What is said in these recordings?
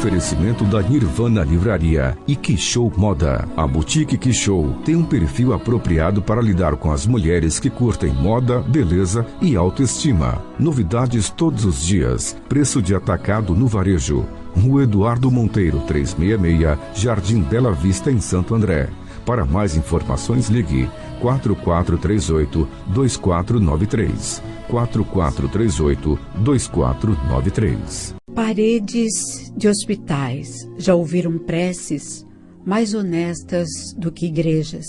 oferecimento da Nirvana Livraria e Quixow Moda. A Boutique Quixow tem um perfil apropriado para lidar com as mulheres que curtem moda, beleza e autoestima. Novidades todos os dias. Preço de atacado no varejo. Rua Eduardo Monteiro, 366, Jardim Bela Vista, em Santo André. Para mais informações, ligue 4438-2493. 4438-2493. Paredes de hospitais já ouviram preces mais honestas do que igrejas.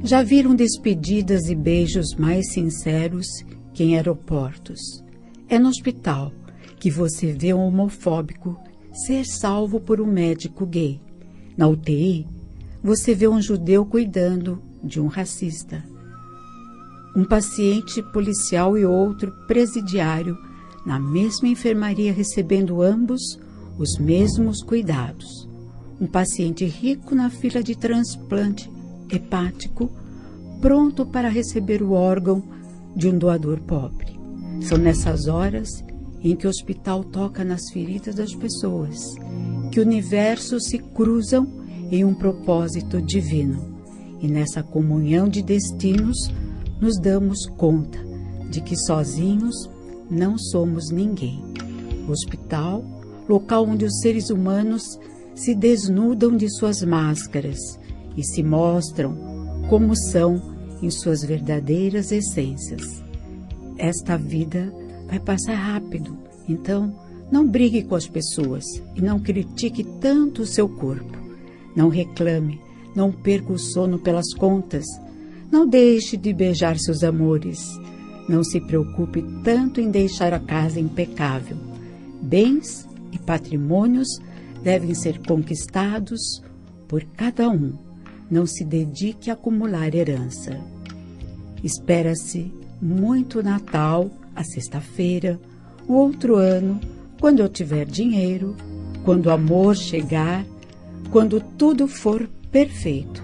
Já viram despedidas e beijos mais sinceros que em aeroportos. É no hospital que você vê um homofóbico ser salvo por um médico gay. Na UTI, você vê um judeu cuidando de um racista. Um paciente policial e outro presidiário na mesma enfermaria recebendo ambos os mesmos cuidados. Um paciente rico na fila de transplante hepático, pronto para receber o órgão de um doador pobre. São nessas horas em que o hospital toca nas feridas das pessoas, que universos se cruzam em um propósito divino. E nessa comunhão de destinos, nos damos conta de que sozinhos não somos ninguém. O hospital, local onde os seres humanos se desnudam de suas máscaras e se mostram como são em suas verdadeiras essências. Esta vida vai passar rápido, então não brigue com as pessoas e não critique tanto o seu corpo. Não reclame, não perca o sono pelas contas. Não deixe de beijar seus amores. Não se preocupe tanto em deixar a casa impecável. Bens e patrimônios devem ser conquistados por cada um. Não se dedique a acumular herança. Espera-se muito Natal, a sexta-feira, o outro ano, quando eu tiver dinheiro, quando o amor chegar, quando tudo for perfeito.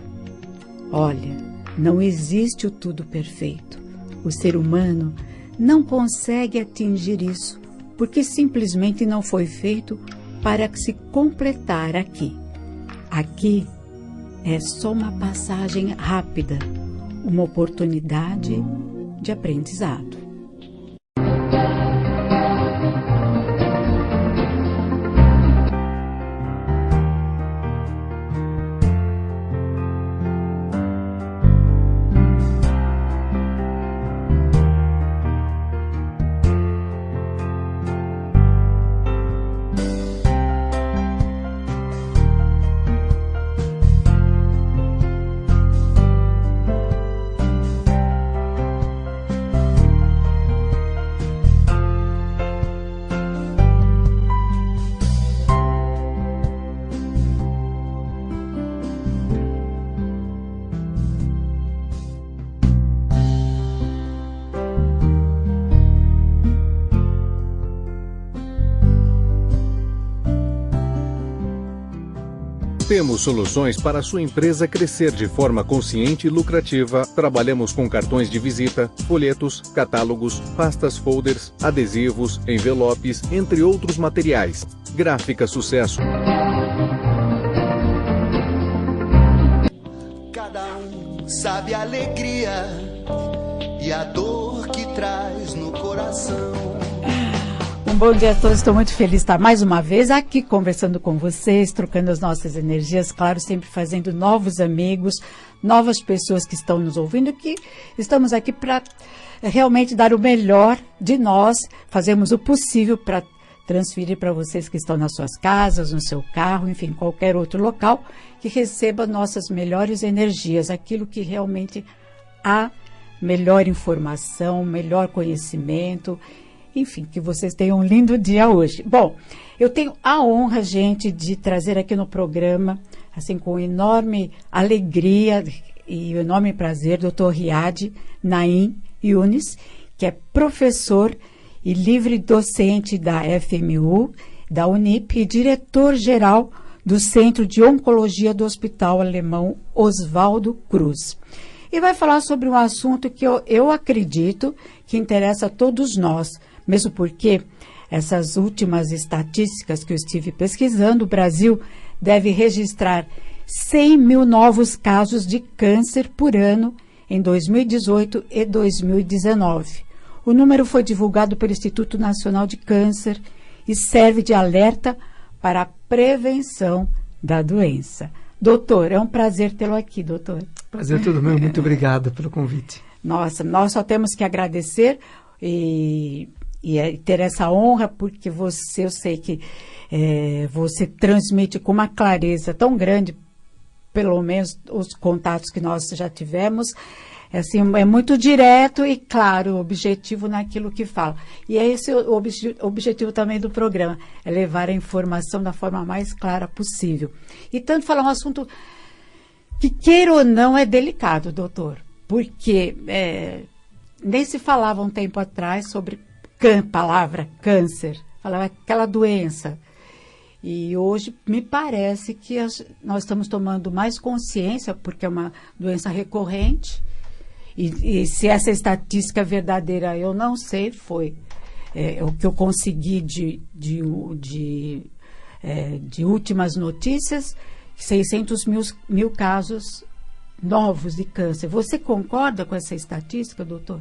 Olha, não existe o tudo perfeito. O ser humano não consegue atingir isso, porque simplesmente não foi feito para se completar aqui. Aqui é só uma passagem rápida, uma oportunidade de aprendizado. Temos soluções para a sua empresa crescer de forma consciente e lucrativa. Trabalhamos com cartões de visita, folhetos, catálogos, pastas folders, adesivos, envelopes, entre outros materiais. Gráfica Sucesso. Cada um sabe a alegria e a dor que traz no coração. Um bom dia a todos, estou muito feliz de estar mais uma vez aqui conversando com vocês, trocando as nossas energias, claro, sempre fazendo novos amigos, novas pessoas que estão nos ouvindo, que estamos aqui para realmente dar o melhor de nós, fazemos o possível para transferir para vocês que estão nas suas casas, no seu carro, enfim, qualquer outro local, que receba nossas melhores energias, aquilo que realmente há melhor informação, melhor conhecimento. Enfim, que vocês tenham um lindo dia hoje. Bom, eu tenho a honra, gente, de trazer aqui no programa, assim, com enorme alegria e enorme prazer, Dr. Riad Naim Yunis, que é professor e livre docente da FMU, da Unip e diretor-geral do Centro de Oncologia do Hospital Alemão Oswaldo Cruz. E vai falar sobre um assunto que eu acredito que interessa a todos nós, mesmo porque essas últimas estatísticas que eu estive pesquisando, o Brasil deve registrar 100 mil novos casos de câncer por ano em 2018 e 2019. O número foi divulgado pelo Instituto Nacional de Câncer e serve de alerta para a prevenção da doença. Doutor, é um prazer tê-lo aqui, doutor. Prazer todo meu, muito obrigado pelo convite. Nossa, nós só temos que agradecer e ter essa honra, porque eu sei que você transmite com uma clareza tão grande, pelo menos os contatos que nós já tivemos, assim, é muito direto e claro, objetivo naquilo que fala. E é esse o objetivo também do programa, é levar a informação da forma mais clara possível. E tanto falar um assunto que, queira ou não, é delicado, doutor, porque nem se falava um tempo atrás sobre palavra câncer, falava aquela doença. E hoje me parece que nós estamos tomando mais consciência, porque é uma doença recorrente, e se essa estatística é verdadeira, eu não sei, foi o que eu consegui de últimas notícias, 600 mil casos novos de câncer. Você concorda com essa estatística, doutor?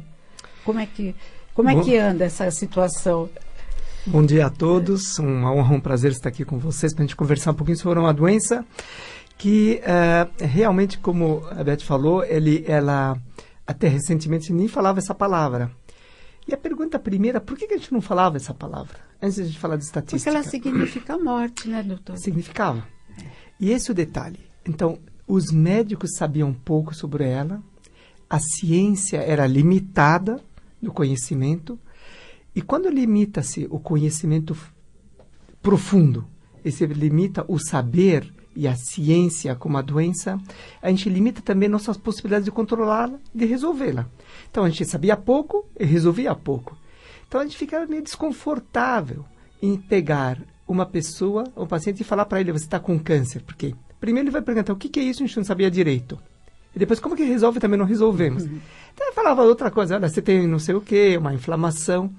Como é que anda essa situação? Bom dia a todos, uma honra, um prazer estar aqui com vocês para a gente conversar um pouquinho sobre uma doença que realmente, como a Beth falou, ela até recentemente nem falava essa palavra. E a pergunta primeira, por que a gente não falava essa palavra? Antes de a gente falar de estatística. Porque ela significa morte, né, doutor? Significava. E esse é o detalhe. Então, os médicos sabiam pouco sobre ela, a ciência era limitada no conhecimento, e quando limita-se o conhecimento profundo, e se limita o saber e a ciência como a doença, a gente limita também nossas possibilidades de controlá-la, de resolvê-la. Então, a gente sabia pouco e resolvia pouco. Então, a gente ficava meio desconfortável em pegar uma pessoa, um paciente, e falar para ele, você está com câncer. Porque primeiro ele vai perguntar, o que é isso? A gente não sabia direito. E depois, como que resolve? Também não resolvemos. Então, ele falava outra coisa, olha, você tem não sei o quê, uma inflamação,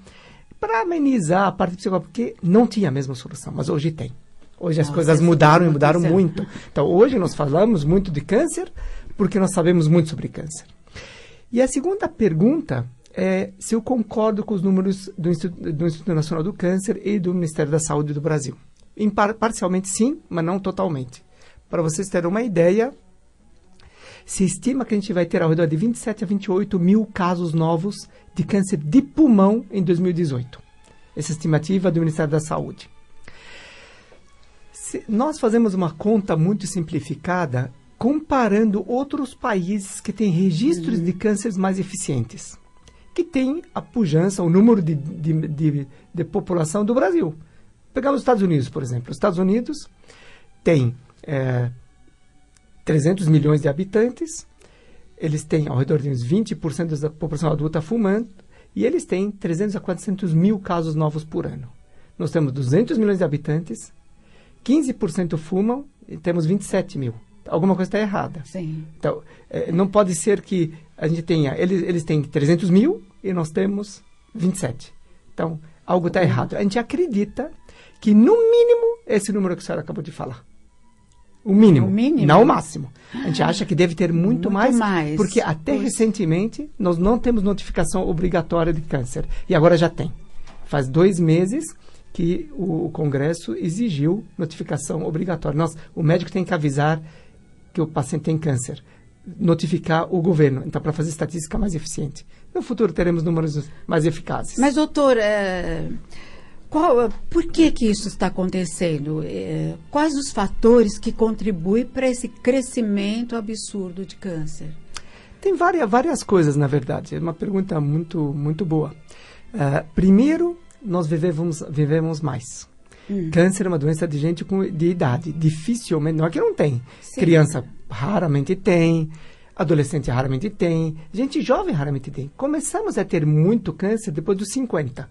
para amenizar a parte psicológica, porque não tinha a mesma solução, mas hoje tem. Hoje as coisas mudaram e mudaram muito. Então, hoje nós falamos muito de câncer, porque nós sabemos muito sobre câncer. E a segunda pergunta é se eu concordo com os números do Instituto Nacional do Câncer e do Ministério da Saúde do Brasil. Parcialmente sim, mas não totalmente. Para vocês terem uma ideia, se estima que a gente vai ter ao redor de 27 a 28 mil casos novos de câncer de pulmão em 2018. Essa estimativa do Ministério da Saúde. Nós fazemos uma conta muito simplificada comparando outros países que têm registros de cânceres mais eficientes, que têm a pujança, o número de população do Brasil. Pegamos os Estados Unidos, por exemplo. Os Estados Unidos têm 300 milhões de habitantes, eles têm ao redor de uns 20% da população adulta fumando, e eles têm 300 a 400 mil casos novos por ano. Nós temos 200 milhões de habitantes, 15% fumam e temos 27 mil. Alguma coisa está errada. Sim. Então, não pode ser que a gente tenha... Eles têm 300 mil e nós temos 27. Então, algo está errado. A gente acredita que, no mínimo, esse número que a senhora acabou de falar. O mínimo, não o máximo. A gente acha que deve ter muito mais, porque até recentemente nós não temos notificação obrigatória de câncer. E agora já tem. Faz 2 meses que o Congresso exigiu notificação obrigatória. O médico tem que avisar que o paciente tem câncer, notificar o governo, então, para fazer estatística mais eficiente. No futuro teremos números mais eficazes. Mas, doutor, por que isso está acontecendo? Quais os fatores que contribuem para esse crescimento absurdo de câncer? Tem várias coisas, na verdade. É uma pergunta muito, muito boa. Primeiro, nós vivemos mais. Câncer é uma doença de gente de idade. Dificilmente, não é que não tem. Sim. Criança raramente tem, adolescente raramente tem, gente jovem raramente tem. Começamos a ter muito câncer depois dos 50,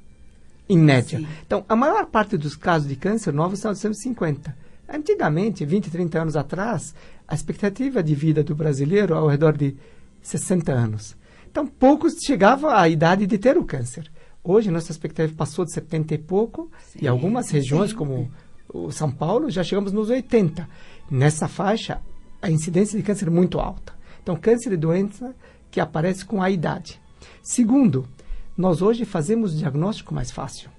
em média. Sim. Então, a maior parte dos casos de câncer novos são dos anos 50. Antigamente, 20, 30 anos atrás, a expectativa de vida do brasileiro ao redor de 60 anos. Então, poucos chegavam à idade de ter o câncer. Hoje, nossa expectativa passou de 70 e pouco, e algumas regiões, como o São Paulo, já chegamos nos 80. Nessa faixa, a incidência de câncer é muito alta. Então, câncer é doença que aparece com a idade. Segundo, nós hoje fazemos diagnóstico mais fácil.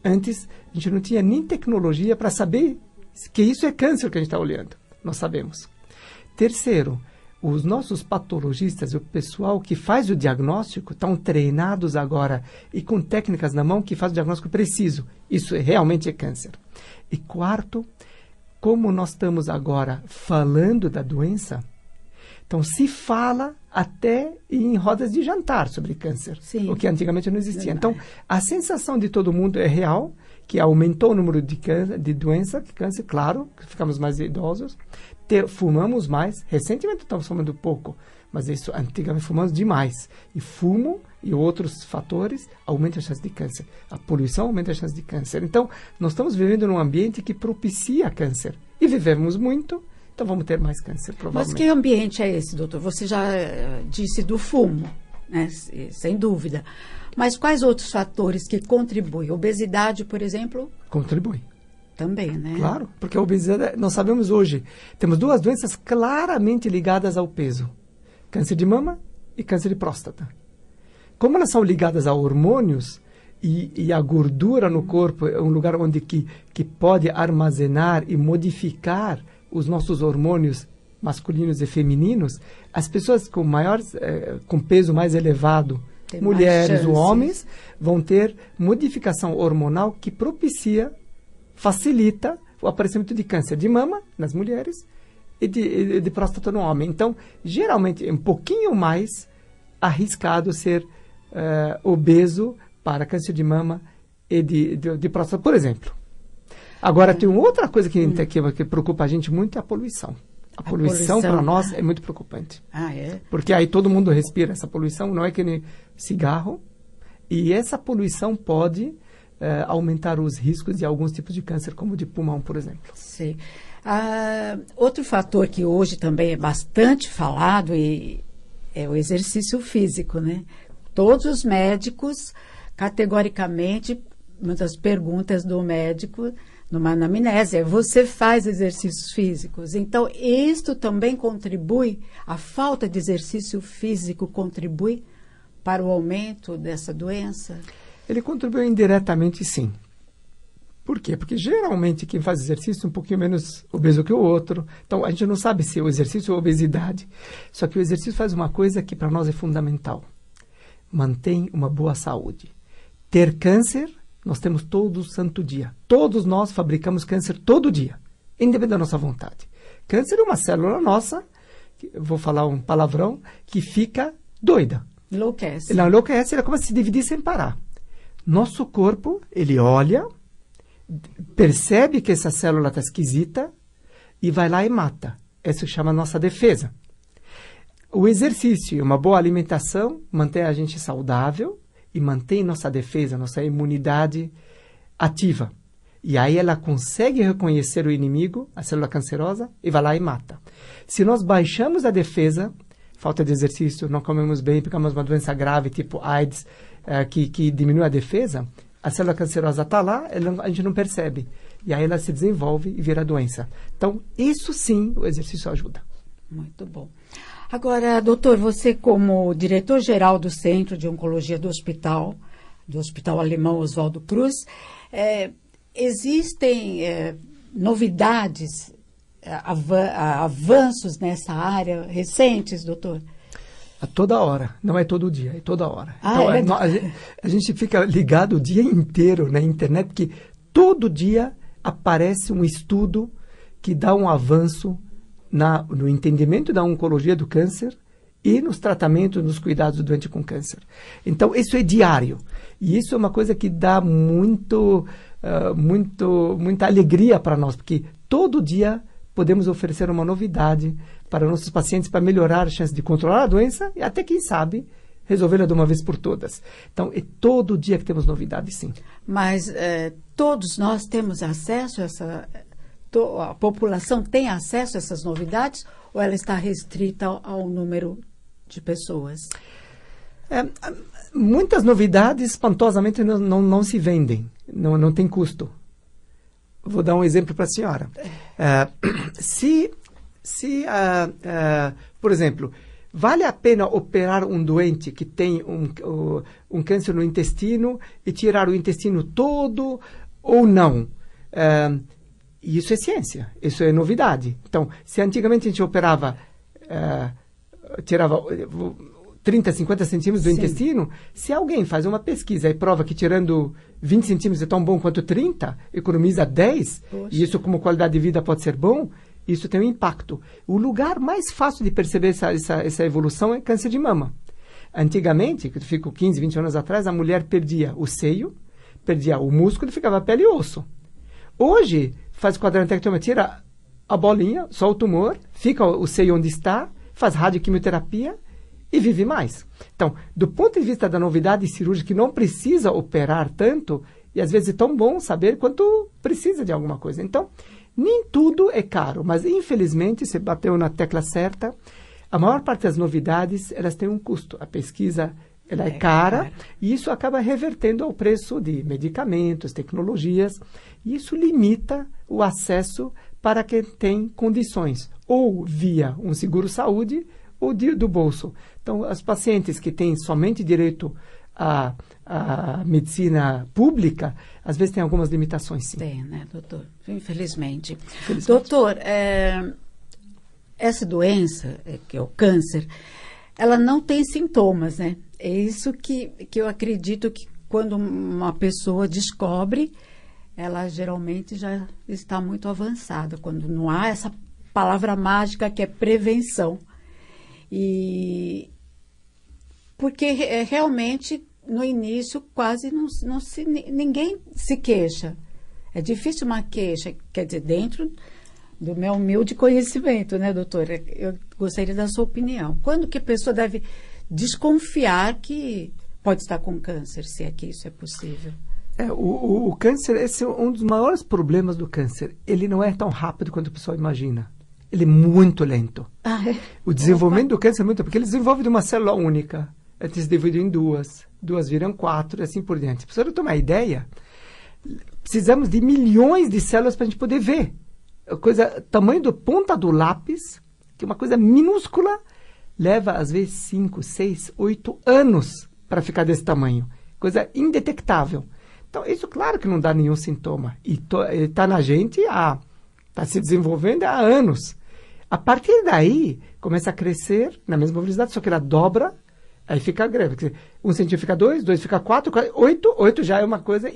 Antes, a gente não tinha nem tecnologia para saber que isso é câncer que a gente está olhando. Nós sabemos. Terceiro, os nossos patologistas, o pessoal que faz o diagnóstico, estão treinados agora e com técnicas na mão que faz o diagnóstico preciso. Isso realmente é câncer. E quarto, como nós estamos agora falando da doença, então se fala até em rodas de jantar sobre câncer, o que antigamente não existia. Então, a sensação de todo mundo é real, que aumentou o número de doença, de câncer, claro, que ficamos mais idosos, fumamos mais, recentemente estamos fumando pouco, mas isso antigamente fumamos demais. E fumo e outros fatores aumentam a chance de câncer. A poluição aumenta a chance de câncer. Então, nós estamos vivendo num ambiente que propicia câncer. E vivemos muito, então vamos ter mais câncer, provavelmente. Mas que ambiente é esse, doutor? Você já disse do fumo, né? Sem dúvida. Mas quais outros fatores que contribuem? Obesidade, por exemplo? Contribui. Também, né? Claro, porque a obesidade, nós sabemos hoje, temos duas doenças claramente ligadas ao peso. Câncer de mama e câncer de próstata. Como elas são ligadas a hormônios e a gordura no corpo é um lugar onde que pode armazenar e modificar os nossos hormônios masculinos e femininos, as pessoas com peso mais elevado, tem mulheres ou homens, vão ter modificação hormonal que facilita o aparecimento de câncer de mama nas mulheres e de próstata no homem. Então, geralmente, é um pouquinho mais arriscado ser obeso para câncer de mama e de próstata, por exemplo. Agora, tem uma outra coisa que preocupa a gente muito, é a poluição. A poluição para nós é muito preocupante. Porque aí todo mundo respira essa poluição, não é que nem cigarro. E essa poluição pode aumentar os riscos de alguns tipos de câncer, como de pulmão, por exemplo. Sim. Outro fator que hoje também é bastante falado é o exercício físico, né? Todos os médicos, categoricamente, uma das perguntas do médico numa anamnese você faz exercícios físicos? Então, isto também contribui, a falta de exercício físico contribui para o aumento dessa doença? Ele contribui indiretamente, sim. Por quê? Porque geralmente quem faz exercício é um pouquinho menos obeso que o outro. Então, a gente não sabe se o exercício é obesidade. Só que o exercício faz uma coisa que para nós é fundamental. Mantém uma boa saúde. Ter câncer, nós temos todo santo dia. Todos nós fabricamos câncer todo dia, independente da nossa vontade. Câncer é uma célula nossa, vou falar um palavrão, que fica doida. Enlouquece. Ela enlouquece, ela começa a se dividir sem parar. Nosso corpo, ele olha, percebe que essa célula está esquisita e vai lá e mata. Isso chama nossa defesa. O exercício e uma boa alimentação mantém a gente saudável e mantém nossa defesa, nossa imunidade ativa. E aí ela consegue reconhecer o inimigo, a célula cancerosa, e vai lá e mata. Se nós baixamos a defesa, falta de exercício, não comemos bem, pegamos uma doença grave, tipo AIDS, que diminui a defesa, a célula cancerosa está lá, a gente não percebe. E aí ela se desenvolve e vira doença. Então, isso sim, o exercício ajuda. Muito bom. Agora, doutor, você como diretor-geral do Centro de Oncologia do Hospital Alemão Oswaldo Cruz, existem novidades, avanços nessa área recentes, doutor? A toda hora, não é todo dia, é toda hora. Então, a gente fica ligado o dia inteiro na internet, porque todo dia aparece um estudo que dá um avanço no entendimento da oncologia do câncer e nos tratamentos, nos cuidados do doente com câncer. Então, isso é diário. E isso é uma coisa que dá muita alegria para nós, porque todo dia podemos oferecer uma novidade para nossos pacientes para melhorar a chance de controlar a doença e até, quem sabe, resolvê-la de uma vez por todas. Então, é todo dia que temos novidades, sim. Mas todos nós temos acesso a população tem acesso a essas novidades ou ela está restrita ao número de pessoas? Muitas novidades, espantosamente, não se vendem. Não tem custo. Vou dar um exemplo para a senhora. Por exemplo, vale a pena operar um doente que tem um câncer no intestino e tirar o intestino todo ou não? Isso é ciência, isso é novidade. Então, se antigamente a gente operava, tirava 30, 50 centímetros do intestino, se alguém faz uma pesquisa e prova que tirando 20 centímetros é tão bom quanto 30, economiza 10, e isso como qualidade de vida pode ser bom, isso tem um impacto. O lugar mais fácil de perceber essa evolução é câncer de mama. Antigamente, que eu fico 15, 20 anos atrás, a mulher perdia o seio, perdia o músculo e ficava pele e osso. Hoje, faz quadranteectomia, tira a bolinha, só o tumor, fica o seio onde está, faz radioquimioterapia e vive mais. Então, do ponto de vista da novidade cirúrgica, que não precisa operar tanto, e às vezes é tão bom saber quanto precisa de alguma coisa. Então, nem tudo é caro, mas infelizmente, você bateu na tecla certa, a maior parte das novidades, elas têm um custo. A pesquisa, ela é cara, e isso acaba revertendo ao preço de medicamentos, tecnologias, e isso limita o acesso para quem tem condições, ou via um seguro-saúde, ou do bolso. Então, os pacientes que têm somente direito à medicina pública, às vezes tem algumas limitações, sim. Tem, né, doutor? Infelizmente. Doutor, essa doença, que é o câncer, ela não tem sintomas, né? É isso que eu acredito que quando uma pessoa descobre, ela geralmente já está muito avançada, quando não há essa palavra mágica que é prevenção. E porque realmente no início quase ninguém se queixa. É difícil uma queixa, quer dizer, dentro do meu humilde conhecimento, né, doutora? Eu gostaria da sua opinião. Quando que a pessoa deve desconfiar que pode estar com câncer, se é que isso é possível? O câncer, esse é um dos maiores problemas do câncer. Ele não é tão rápido quanto a pessoa imagina. Ele é muito lento. O desenvolvimento do câncer é muito... Porque ele desenvolve de uma célula única. Ele se divide em duas viram 4 e assim por diante. Para você ter uma ideia, precisamos de milhões de células para a gente poder ver. Tamanho da ponta do lápis, que é uma coisa minúscula, leva às vezes 5, 6, 8 anos para ficar desse tamanho. Coisa indetectável. Então, isso claro que não dá nenhum sintoma. E está na gente está se desenvolvendo há anos. A partir daí, começa a crescer na mesma velocidade, só que ela dobra, aí fica grave. 1 centímetro fica 2, 2 fica 4, 8 já é uma coisa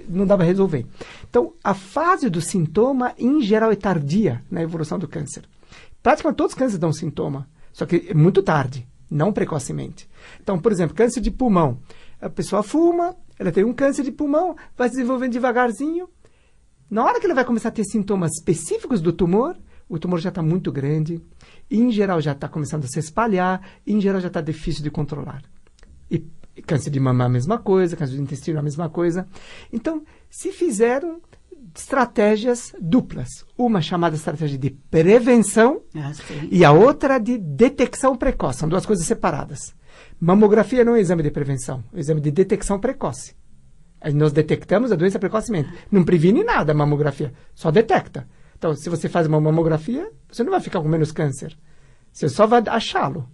não dá para resolver. Então, a fase do sintoma, em geral, é tardia na evolução do câncer. Praticamente todos os cânceres dão sintoma, só que é muito tarde, não precocemente. Então, por exemplo, câncer de pulmão. A pessoa fuma, ela tem um câncer de pulmão, vai se desenvolvendo devagarzinho. Na hora que ela vai começar a ter sintomas específicos do tumor, o tumor já está muito grande, e, em geral já está começando a se espalhar, e, em geral já está difícil de controlar. E câncer de mama a mesma coisa, câncer de intestino a mesma coisa. Então, se fizeram estratégias duplas. Uma chamada estratégia de prevenção e a outra de detecção precoce. São duas coisas separadas. Mamografia não é um exame de prevenção, é um exame de detecção precoce. Nós detectamos a doença precocemente. Não previne nada a mamografia, só detecta. Então, se você faz uma mamografia, você não vai ficar com menos câncer. Você só vai achá-lo.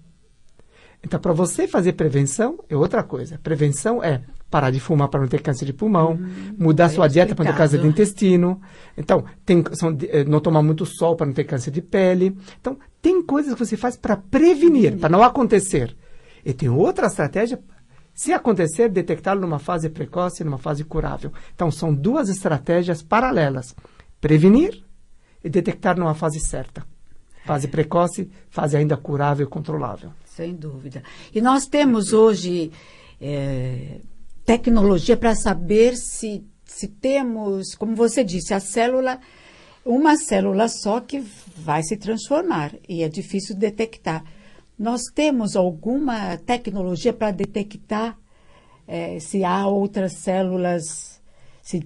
Então, para você fazer prevenção, é outra coisa. Prevenção é parar de fumar para não ter câncer de pulmão, mudar sua dieta para não ter câncer de intestino. Então, não tomar muito sol para não ter câncer de pele. Então, tem coisas que você faz para prevenir, para não acontecer. E tem outra estratégia, se acontecer, detectá-lo numa fase precoce e numa fase curável. Então, são duas estratégias paralelas. Prevenir e detectar numa fase certa. Fase precoce, fase ainda curável e controlável. Sem dúvida. E nós temos hoje tecnologia para saber se temos, como você disse, uma célula só que vai se transformar e é difícil detectar. Nós temos alguma tecnologia para detectar se há outras células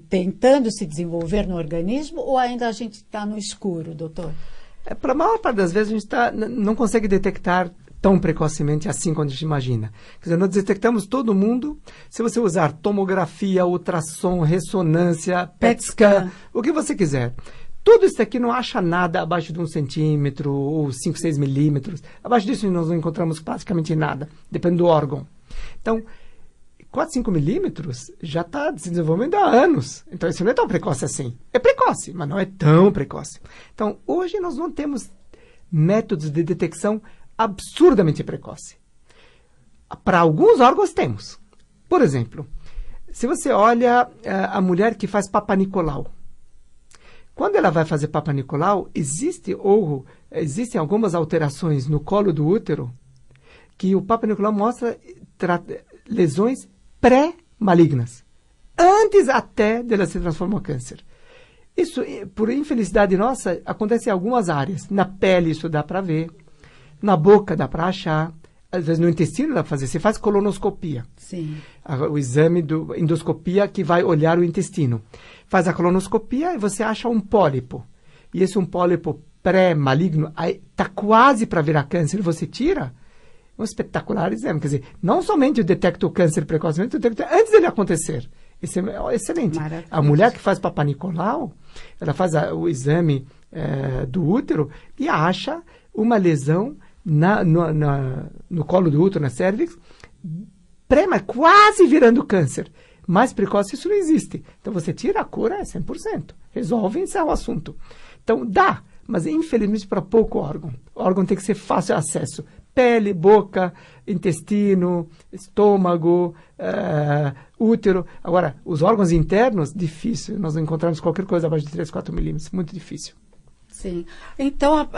tentando se desenvolver no organismo ou ainda a gente está no escuro, doutor? Para a maior parte das vezes a gente não consegue detectar tão precocemente assim quanto a gente imagina. Quer dizer, nós detectamos todo mundo, se você usar tomografia, ultrassom, ressonância, PET scan, o que você quiser. Tudo isso aqui não acha nada abaixo de 1 centímetro ou 5, 6 milímetros. Abaixo disso nós não encontramos praticamente nada, depende do órgão. Então, 4, 5 milímetros já está se desenvolvendo há anos. Então, isso não é tão precoce assim. É precoce, mas não é tão precoce. Então, hoje nós não temos métodos de detecção absurdamente precoce. Para alguns órgãos temos. Por exemplo, se você olha a mulher que faz Papa Nicolau, quando ela vai fazer Papa Nicolau, existem algumas alterações no colo do útero que o Papa Nicolau mostra lesões pré-malignas, antes até dela se transformar em câncer. Isso, por infelicidade nossa, acontece em algumas áreas. Na pele isso dá para ver, na boca dá para achar, às vezes no intestino dá para fazer. Você faz colonoscopia. Sim. O exame do endoscopia que vai olhar o intestino. Faz a colonoscopia e você acha um pólipo. E esse um pólipo pré-maligno está quase para virar câncer. Você tira, um espetacular exame. Quer dizer, não somente eu detecto o câncer precocemente, eu detecto antes dele acontecer. Isso é excelente. A mulher que faz Papa Nicolau, ela faz o exame do útero e acha uma lesão no colo do útero, na cervix, mas quase virando câncer. Mais precoce isso não existe. Então você tira, a cura é 100%. Resolve, encerra o assunto. Então dá, mas infelizmente para pouco órgão. O órgão tem que ser fácil acesso. Pele, boca, intestino, estômago, útero. Agora, os órgãos internos, difícil. Nós encontramos qualquer coisa abaixo de 3, 4 milímetros. Muito difícil. Sim. Então,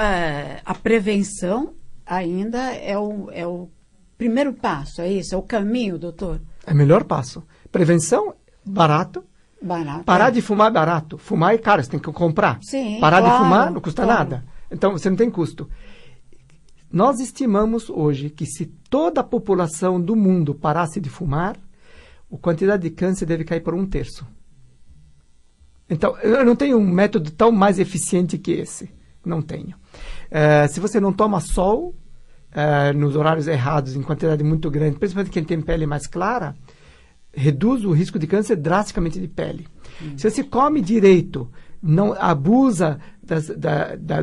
a prevenção ainda é o primeiro passo, é isso? É o caminho, doutor? É o melhor passo. Prevenção, barato. Parar de fumar é barato. Fumar é caro, você tem que comprar. Sim, Parar claro, de fumar não custa claro. nada. Então, você não tem custo. Nós estimamos hoje que se toda a população do mundo parasse de fumar, a quantidade de câncer deve cair por 1/3. Então, eu não tenho um método tão mais eficiente que esse. Não tenho. Se você não toma sol nos horários errados, em quantidade muito grande, principalmente quem tem pele mais clara, reduz o risco de câncer drasticamente de pele. Se você come direito, não abusa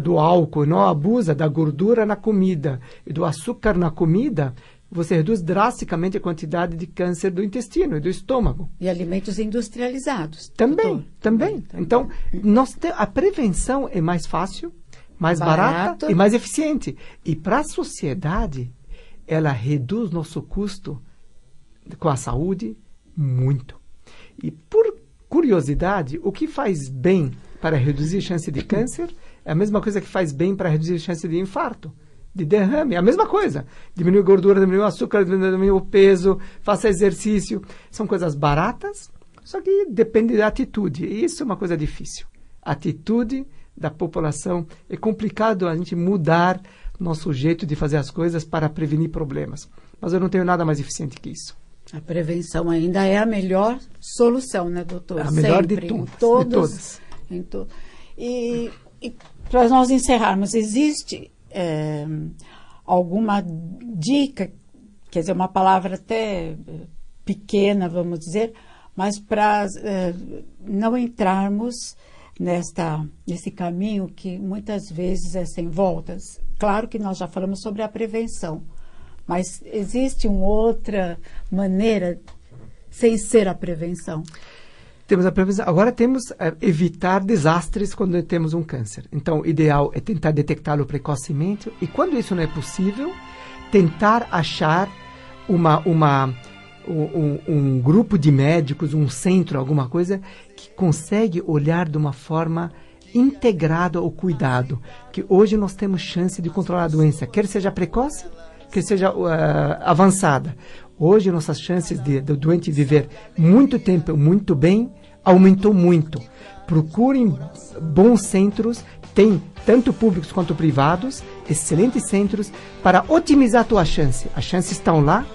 do álcool, não abusa da gordura na comida e do açúcar na comida, você reduz drasticamente a quantidade de câncer do intestino e do estômago. E alimentos industrializados. Também. Então, a prevenção é mais fácil, mais barata e mais eficiente. E para a sociedade, ela reduz nosso custo com a saúde muito. E por curiosidade, o que faz bem para reduzir a chance de câncer é a mesma coisa que faz bem para reduzir a chance de infarto, de derrame, é a mesma coisa. Diminui a gordura, diminui o açúcar, diminui o peso, faça exercício. São coisas baratas, só que depende da atitude. E isso é uma coisa difícil. A atitude da população, é complicado a gente mudar nosso jeito de fazer as coisas para prevenir problemas. Mas eu não tenho nada mais eficiente que isso. A prevenção ainda é a melhor solução, né, doutor? A melhor sempre, de todas. E para nós encerrarmos, existe alguma dica, quer dizer, uma palavra até pequena, vamos dizer, mas para não entrarmos nesse caminho que muitas vezes é sem voltas. Claro que nós já falamos sobre a prevenção, mas existe uma outra maneira sem ser a prevenção? Temos a prevenção. Agora temos evitar desastres quando temos um câncer. Então, o ideal é tentar detectá-lo precocemente e, quando isso não é possível, tentar achar um grupo de médicos, um centro, alguma coisa que consegue olhar de uma forma integrada ao cuidado. Que hoje nós temos chance de controlar a doença, quer seja precoce, quer seja avançada. Hoje nossas chances do doente viver muito tempo, muito bem, aumentou muito. Procurem bons centros, tem tanto públicos quanto privados, excelentes centros para otimizar a tua chance. As chances estão lá,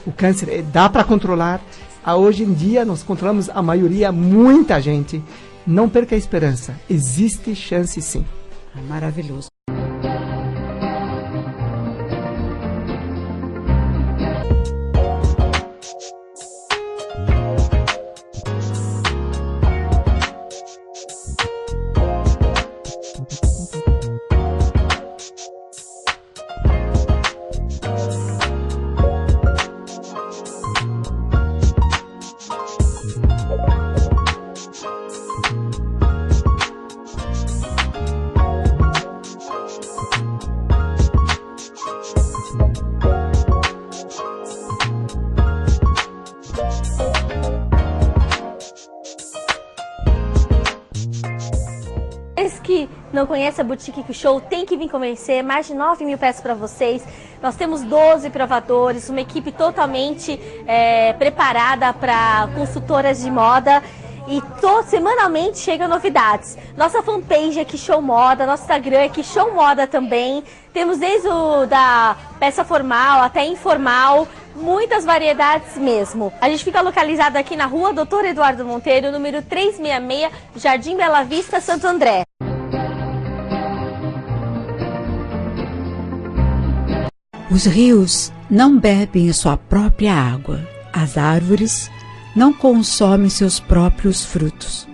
o câncer dá para controlar. Hoje em dia nós controlamos a maioria, muita gente. Não perca a esperança, existe chance sim. Maravilhoso. não conhece a Boutique Que Show, tem que vir conhecer. Mais de 9 mil peças para vocês. Nós temos 12 provadores, uma equipe totalmente preparada para consultoras de moda. E semanalmente chegam novidades. Nossa fanpage é Que Show Moda, nosso Instagram é Que Show Moda também. Temos desde da peça formal até informal, muitas variedades mesmo. A gente fica localizado aqui na rua Dr. Eduardo Monteiro, número 366, Jardim Bela Vista, Santo André. Os rios não bebem a sua própria água. As árvores não consomem seus próprios frutos.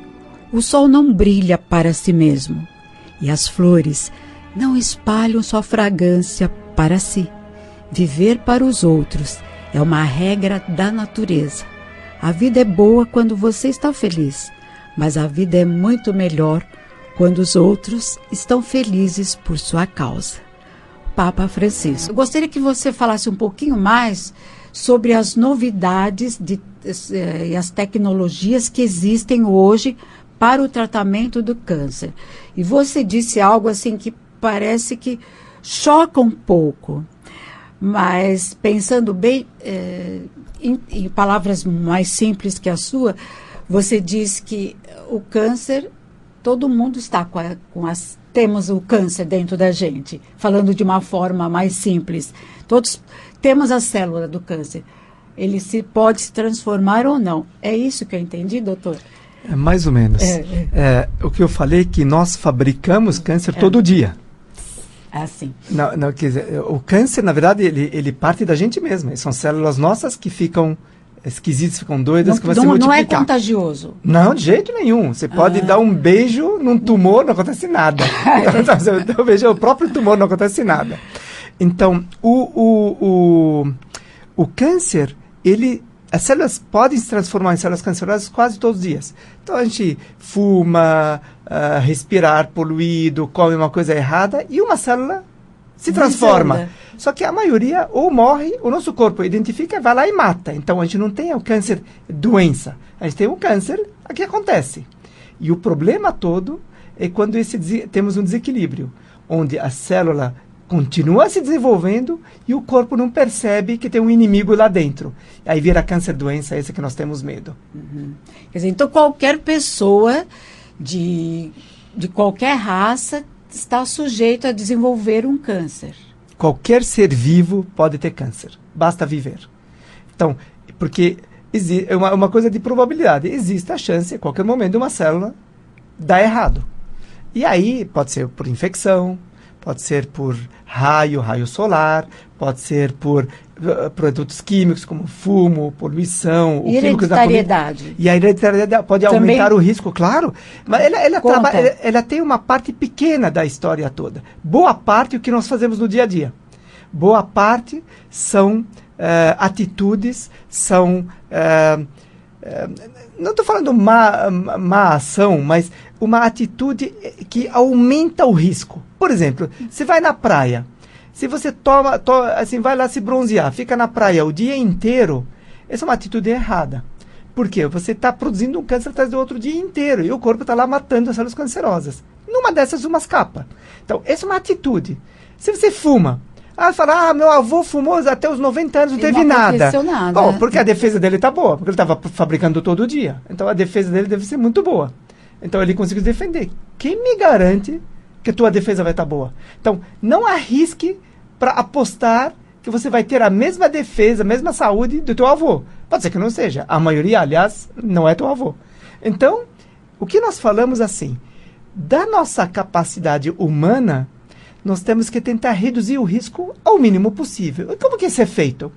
O sol não brilha para si mesmo. E as flores não espalham sua fragrância para si. Viver para os outros é uma regra da natureza. A vida é boa quando você está feliz, mas a vida é muito melhor quando os outros estão felizes por sua causa. Papa Francisco. Eu gostaria que você falasse um pouquinho mais sobre as novidades e as tecnologias que existem hoje para o tratamento do câncer. E você disse algo assim que parece que choca um pouco, mas pensando bem, em palavras mais simples que a sua, você diz que o câncer, todo mundo está temos o câncer dentro da gente, falando de uma forma mais simples. Todos temos a célula do câncer. Ele pode se transformar ou não. É isso que eu entendi, doutor? Mais ou menos. O que eu falei é que nós fabricamos câncer todo dia. Assim. Não, quer dizer, o câncer, na verdade, ele parte da gente mesmo. São células nossas que ficam esquisitas, ficam doidas, que vão se multiplicar. Não é contagioso? Não, de jeito nenhum. Você pode dar um beijo num tumor, não acontece nada. Então, veja, o próprio tumor não acontece nada. Então, o câncer, as células podem se transformar em células cancerosas quase todos os dias. Então, a gente fuma, respirar poluído, come uma coisa errada e uma célula se transforma. Só que a maioria ou morre, o nosso corpo identifica, vai lá e mata. Então, a gente não tem o câncer doença. A gente tem um câncer que acontece. E o problema todo é quando temos um desequilíbrio, onde a célula continua se desenvolvendo e o corpo não percebe que tem um inimigo lá dentro. Aí vira câncer doença, esse que nós temos medo. Uhum. Quer dizer, então qualquer pessoa de qualquer raça está sujeito a desenvolver um câncer. Qualquer ser vivo pode ter câncer. Basta viver. Então, porque é uma coisa de probabilidade. Existe a chance, a qualquer momento, de uma célula dar errado. E aí, pode ser por infecção, pode ser por raio solar, pode ser por produtos químicos como fumo, poluição, e hereditariedade. E a hereditariedade pode também aumentar o risco, claro. Mas ela tem uma parte pequena da história toda. Boa parte é o que nós fazemos no dia a dia. Boa parte são atitudes, são... não estou falando má ação, mas uma atitude que aumenta o risco. Por exemplo, você vai na praia, se você assim, vai lá se bronzear, fica na praia o dia inteiro, essa é uma atitude errada. Por quê? Você está produzindo um câncer atrás do outro o dia inteiro e o corpo está lá matando as células cancerosas. Numa dessas, uma escapa. Então, essa é uma atitude. Se você fuma, fala, meu avô fumou até os 90 anos, não teve nada. Bom, porque a defesa dele está boa, porque ele estava fabricando todo dia. Então, a defesa dele deve ser muito boa. Então, ele conseguiu defender. Quem me garante que a tua defesa vai estar boa? Então, não arrisque para apostar que você vai ter a mesma defesa, a mesma saúde do teu avô. Pode ser que não seja. A maioria, aliás, não é teu avô. Então, o que nós falamos assim, da nossa capacidade humana, nós temos que tentar reduzir o risco ao mínimo possível. E como que isso é feito?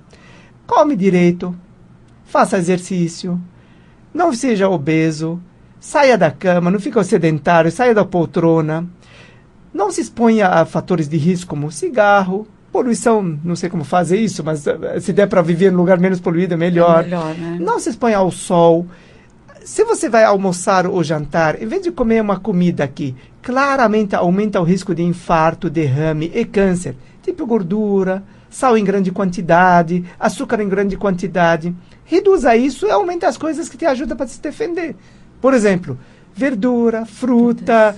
Come direito, faça exercício, não seja obeso, saia da cama, não fica sedentário, saia da poltrona, não se exponha a fatores de risco como cigarro, poluição, não sei como fazer isso, mas se der para viver em um lugar menos poluído é melhor. Né? Não se exponha ao sol. Se você vai almoçar ou jantar, em vez de comer uma comida que claramente aumenta o risco de infarto, derrame e câncer, tipo gordura, sal em grande quantidade, açúcar em grande quantidade, reduza isso e aumente as coisas que te ajudam para se defender. Por exemplo, verdura, fruta,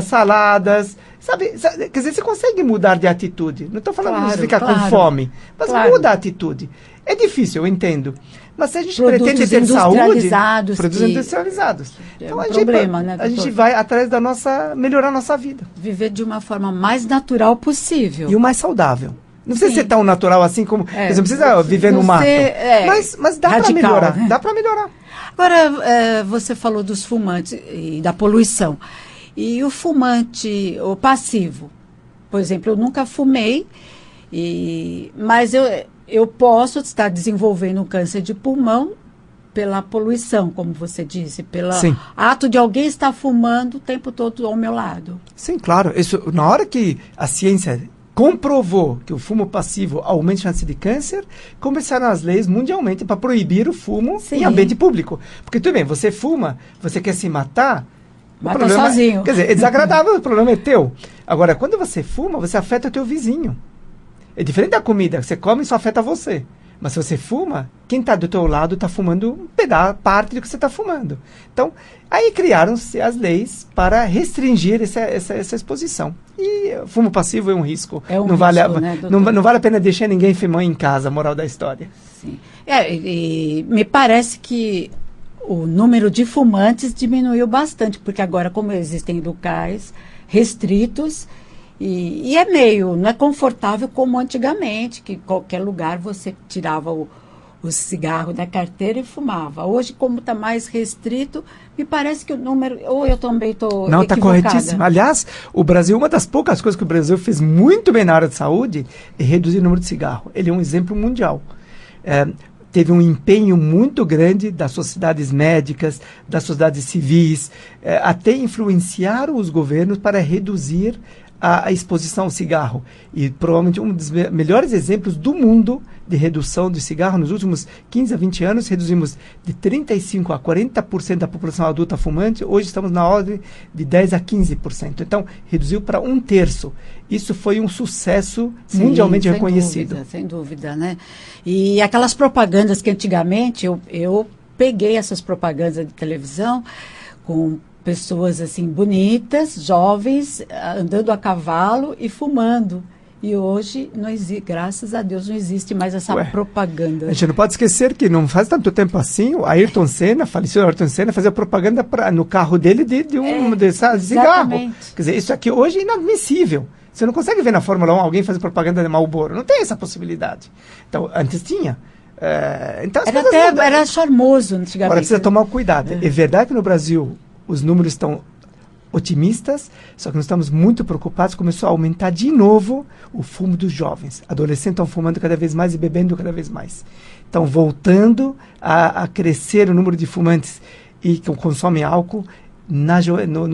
saladas. Sabe, quer dizer, você consegue mudar de atitude. Não estou falando de ficar com fome, mas muda a atitude. É difícil, eu entendo. Mas se a gente pretende ter saúde, produtos industrializados. Então a gente vai atrás da melhorar a nossa vida. Viver de uma forma mais natural possível. E o mais saudável. Não precisa ser tão natural assim como... Você não precisa viver no mato. Mas dá para melhorar. Né? Dá para melhorar. Agora, você falou dos fumantes e da poluição. E o fumante, o passivo? Por exemplo, eu nunca fumei, mas eu posso estar desenvolvendo um câncer de pulmão pela poluição, como você disse, pelo ato de alguém estar fumando o tempo todo ao meu lado. Sim, claro. Isso, na hora que a ciência comprovou que o fumo passivo aumenta a chance de câncer, começaram as leis mundialmente para proibir o fumo em ambiente público. Porque, tudo bem, você fuma, você quer se matar, mata sozinho. Quer dizer, é desagradável, o problema é teu. Agora, quando você fuma, você afeta o teu vizinho. É diferente da comida, você come e só afeta você. Mas se você fuma, quem está do teu lado está fumando parte do que você está fumando. Então, aí criaram-se as leis para restringir essa exposição. E o fumo passivo é um risco. Não vale a pena deixar ninguém fumar em casa, moral da história. Sim. E me parece que o número de fumantes diminuiu bastante, porque agora, como existem locais restritos, e não é confortável como antigamente, que em qualquer lugar você tirava o cigarro da carteira e fumava. Hoje, como está mais restrito, me parece que o número... Ou eu também estou Não, está corretíssimo. Aliás, o Brasil, uma das poucas coisas que o Brasil fez muito bem na área de saúde é reduzir o número de cigarro. Ele é um exemplo mundial. Teve um empenho muito grande das sociedades médicas, das sociedades civis, até influenciar os governos para reduzir a exposição ao cigarro. E provavelmente um dos melhores exemplos do mundo de redução do cigarro, nos últimos 15 a 20 anos, reduzimos de 35% a 40% da população adulta fumante, hoje estamos na ordem de 10% a 15%. Então, reduziu para 1/3. Isso foi um sucesso mundialmente reconhecido. Sem dúvida, né? E aquelas propagandas que antigamente, eu peguei essas propagandas de televisão com pessoas assim bonitas, jovens, andando a cavalo e fumando. E hoje, graças a Deus, não existe mais essa propaganda. A gente não pode esquecer que não faz tanto tempo assim, o Ayrton Senna, falecido Ayrton Senna, fazia propaganda no carro dele de cigarro. Quer dizer, isso aqui hoje é inadmissível. Você não consegue ver na Fórmula 1 alguém fazer propaganda de Marlboro. Não tem essa possibilidade. Então, antes tinha. Então, era charmoso antigamente. Agora precisa tomar cuidado. É verdade que no Brasil os números estão otimistas, só que nós estamos muito preocupados. Começou a aumentar de novo o fumo dos jovens. Adolescentes estão fumando cada vez mais e bebendo cada vez mais. Estão voltando a crescer o número de fumantes e que consomem álcool nos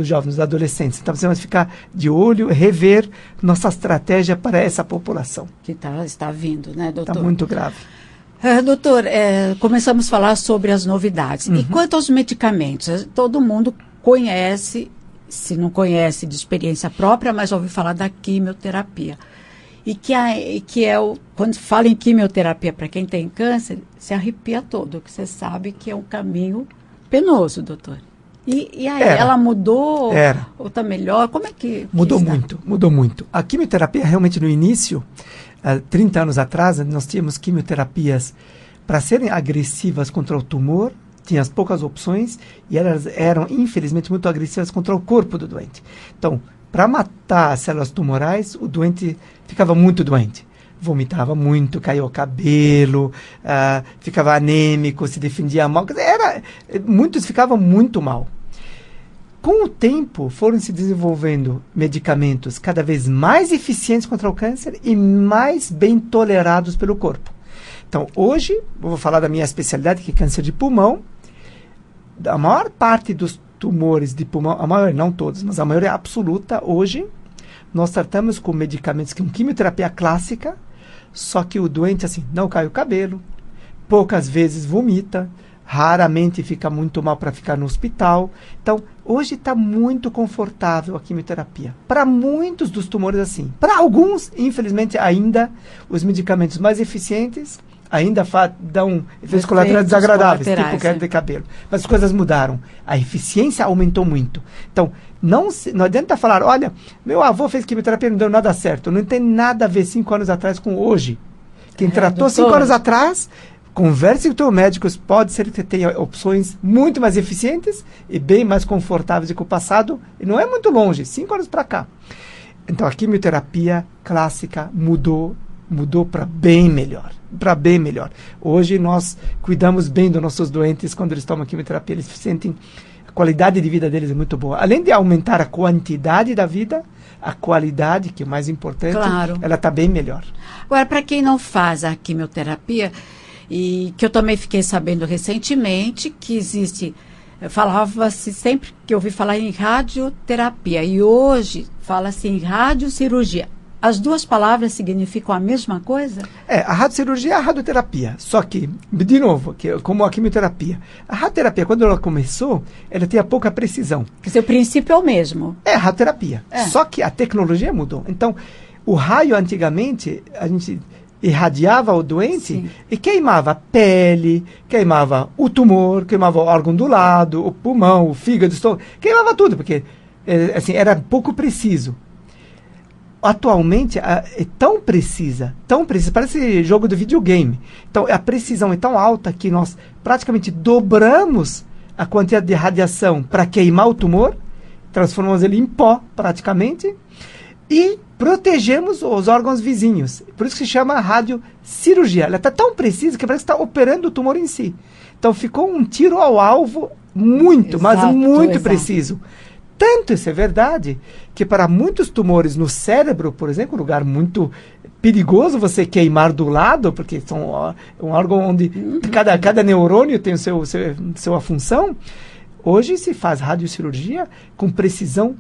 jovens, nos adolescentes. Então, precisamos ficar de olho, rever nossa estratégia para essa população. Que está vindo, né, doutor? Está muito grave. Doutor, começamos a falar sobre as novidades. E quanto aos medicamentos? Todo mundo conhece, se não conhece de experiência própria, mas ouve falar da quimioterapia. E quando fala em quimioterapia para quem tem câncer, se arrepia todo, porque você sabe que é um caminho penoso, doutor. E aí, ela mudou? Ou está melhor? Como é que mudou muito. A quimioterapia, realmente, no início, 30 anos atrás, nós tínhamos quimioterapias para serem agressivas contra o tumor, tinha as poucas opções, e elas eram, infelizmente, muito agressivas contra o corpo do doente. Então, para matar as células tumorais, o doente ficava muito doente. Vomitava muito, caiu o cabelo, ficava anêmico, se defendia mal. Muitos ficavam muito mal. Com o tempo, foram se desenvolvendo medicamentos cada vez mais eficientes contra o câncer e mais bem tolerados pelo corpo. Então, hoje, vou falar da minha especialidade, que é câncer de pulmão. A maior parte dos tumores de pulmão, a maioria, não todos, mas a maioria absoluta, hoje, nós tratamos com medicamentos com quimioterapia clássica, só que o doente, assim, não cai o cabelo, poucas vezes vomita, raramente fica muito mal para ficar no hospital. Então, hoje está muito confortável a quimioterapia. Para muitos dos tumores, assim. Para alguns, infelizmente, ainda, os medicamentos mais eficientes ainda dão efeitos colaterais desagradáveis, tipo queda de cabelo. Mas as coisas mudaram. A eficiência aumentou muito. Então, não adianta falar, olha, meu avô fez quimioterapia e não deu nada certo. Não tem nada a ver 5 anos atrás com hoje. Quem tratou 5 anos atrás, converse com o teu médico, pode ser que você tenha opções muito mais eficientes e bem mais confortáveis do que o passado. E não é muito longe, 5 anos para cá. Então, a quimioterapia clássica mudou para bem melhor. Hoje nós cuidamos bem dos nossos doentes quando eles tomam quimioterapia. Eles sentem, a qualidade de vida deles é muito boa. Além de aumentar a quantidade da vida, a qualidade, que é o mais importante, ela está bem melhor. Agora, para quem não faz a quimioterapia, e que eu também fiquei sabendo recentemente que existe... Falava-se sempre que eu ouvi falar em radioterapia e hoje fala-se em radiocirurgia. As duas palavras significam a mesma coisa? A radiocirurgia é a radioterapia, só que, de novo, como a quimioterapia. A radioterapia, quando ela começou, ela tinha pouca precisão. Quer dizer, o princípio é o mesmo. É a radioterapia, só que a tecnologia mudou. Então, o raio antigamente, a gente irradiava o doente e queimava a pele, queimava o tumor, queimava o órgão do lado, o pulmão, o fígado, o estômago, queimava tudo, porque assim, era pouco preciso. Atualmente é tão precisa, parece jogo de videogame. Então a precisão é tão alta que nós praticamente dobramos a quantidade de radiação para queimar o tumor, transformamos ele em pó praticamente, e protegemos os órgãos vizinhos. Por isso que se chama radiocirurgia. Ela está tão precisa que parece que está operando o tumor em si. Então ficou um tiro ao alvo muito preciso. Tanto isso é verdade que para muitos tumores no cérebro, por exemplo, um lugar muito perigoso você queimar do lado, porque são um órgão onde cada neurônio tem sua função, hoje se faz radiocirurgia com precisão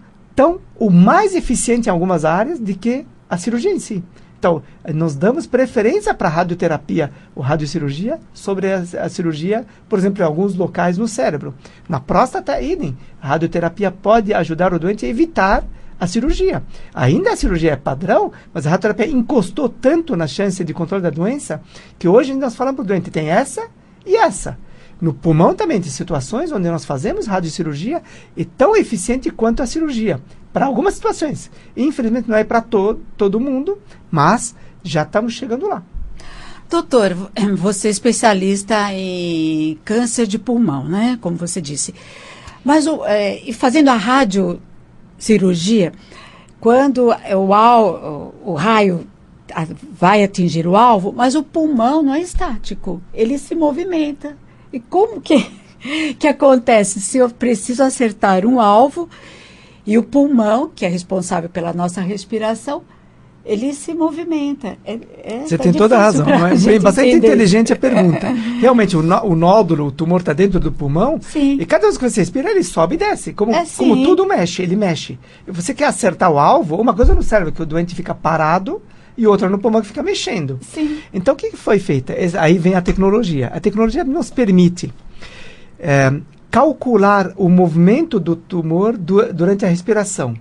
o mais eficiente em algumas áreas do que a cirurgia em si. Então, nós damos preferência para a radioterapia ou radiocirurgia sobre a cirurgia, por exemplo, em alguns locais no cérebro. Na próstata, idem. A radioterapia pode ajudar o doente a evitar a cirurgia. Ainda a cirurgia é padrão, mas a radioterapia encostou tanto na chance de controle da doença que hoje nós falamos para o doente, tem essa e essa. No pulmão também tem situações onde nós fazemos radiocirurgia e tão eficiente quanto a cirurgia. Para algumas situações. Infelizmente não é para todo mundo, mas já estamos chegando lá. Doutor, você é especialista em câncer de pulmão, né? Como você disse. Mas fazendo a radiocirurgia, quando o raio vai atingir o alvo, mas o pulmão não é estático, ele se movimenta. E como que acontece se eu preciso acertar um alvo e o pulmão, que é responsável pela nossa respiração, ele se movimenta? Você tem toda a razão. É bastante inteligente a pergunta. Realmente, o nódulo, o tumor está dentro do pulmão. Sim. E cada vez que você respira, ele sobe e desce. Como tudo mexe, ele mexe. E você quer acertar o alvo, uma coisa no cérebro, que o doente fica parado, e outra no pulmão que fica mexendo. Sim. Então, o que foi feito? Aí vem a tecnologia. A tecnologia nos permite calcular o movimento do tumor durante a respiração.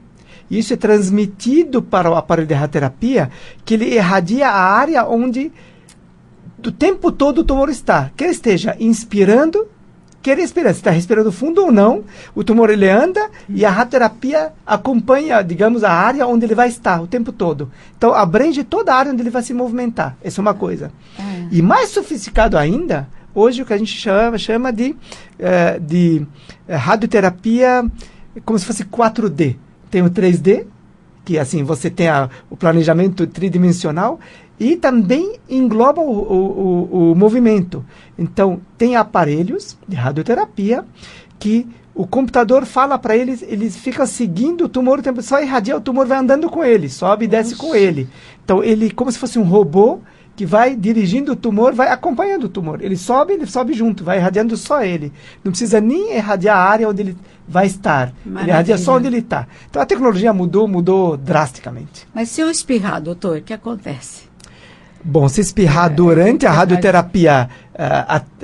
E isso é transmitido para o aparelho de radioterapia, que ele irradia a área onde, do tempo todo, o tumor está. Quer esteja inspirando, quer expirando. Se está respirando fundo ou não, o tumor ele anda e a radioterapia acompanha, digamos, a área onde ele vai estar o tempo todo. Então, abrange toda a área onde ele vai se movimentar. Essa é uma coisa. E mais sofisticado ainda, hoje o que a gente chama de radioterapia como se fosse 4D. Tem o 3D, que assim você tem o planejamento tridimensional, e também engloba o movimento. Então, tem aparelhos de radioterapia que o computador fala para eles ficam seguindo o tumor, o tempo só irradia, o tumor vai andando com ele, sobe e desce com ele. Então, ele como se fosse um robô que vai dirigindo o tumor, vai acompanhando o tumor. Ele sobe junto, vai irradiando só ele. Não precisa nem irradiar a área onde ele vai estar. Maravilha. Ele irradia só onde ele está. Então, a tecnologia mudou drasticamente. Mas se eu espirrar, doutor, o que acontece? Bom, se espirrar durante a radioterapia,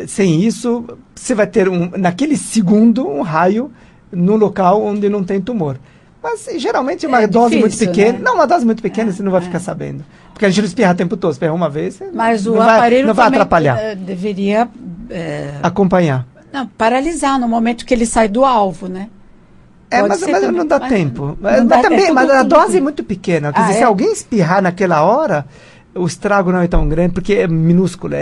sem isso, você vai ter, naquele segundo, um raio no local onde não tem tumor. Mas geralmente uma dose muito difícil, pequena. né? Não, uma dose muito pequena você não vai ficar sabendo. Porque a gente não espirra o tempo todo, espirra uma vez. Mas o não aparelho não vai também, atrapalhar. Deveria Acompanhar. não, paralisar no momento que ele sai do alvo, né? Mas não dá tempo. Não dá, Mas a dose é muito pequena. Quer dizer, se é? alguém espirrar naquela hora, o estrago não é tão grande, porque é minúsculo.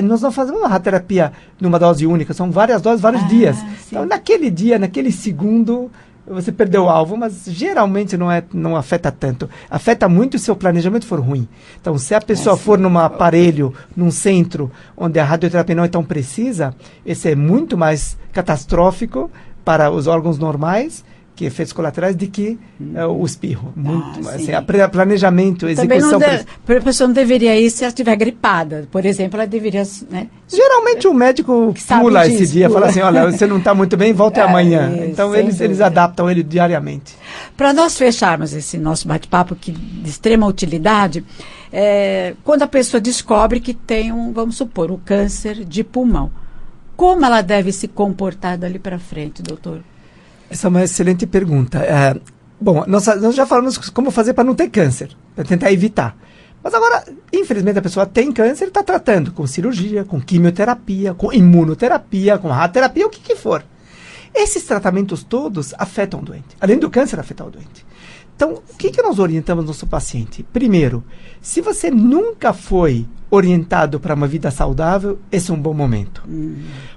Nós não fazemos uma radioterapia numa dose única, são várias doses, vários dias. Sim. Então, naquele dia, naquele segundo, você perdeu o alvo, mas geralmente não afeta tanto. Afeta muito se o planejamento for ruim. Então, se a pessoa for num aparelho, num centro, onde a radioterapia não é tão precisa, esse é muito mais catastrófico para os órgãos normais, que efeitos colaterais, de que o espirro. Muito mais. Assim, planejamento, execução... A pessoa não deveria ir se ela estiver gripada. Por exemplo, ela deveria... Né? Geralmente o médico pula esse dia, fala assim, olha, você não está muito bem, volte amanhã. Isso, então eles adaptam ele diariamente. Para nós fecharmos esse nosso bate-papo de extrema utilidade, quando a pessoa descobre que tem vamos supor, o câncer de pulmão, como ela deve se comportar dali para frente, doutor? Essa é uma excelente pergunta. Bom, nós já falamos como fazer para não ter câncer, para tentar evitar. Mas agora, infelizmente, a pessoa tem câncer e está tratando com cirurgia, com quimioterapia, com imunoterapia, com radioterapia, o que for. Esses tratamentos todos afetam o doente. Além do câncer, afetam o doente. Então, o que nós orientamos nosso paciente? Primeiro, se você nunca foi orientado para uma vida saudável, esse é um bom momento.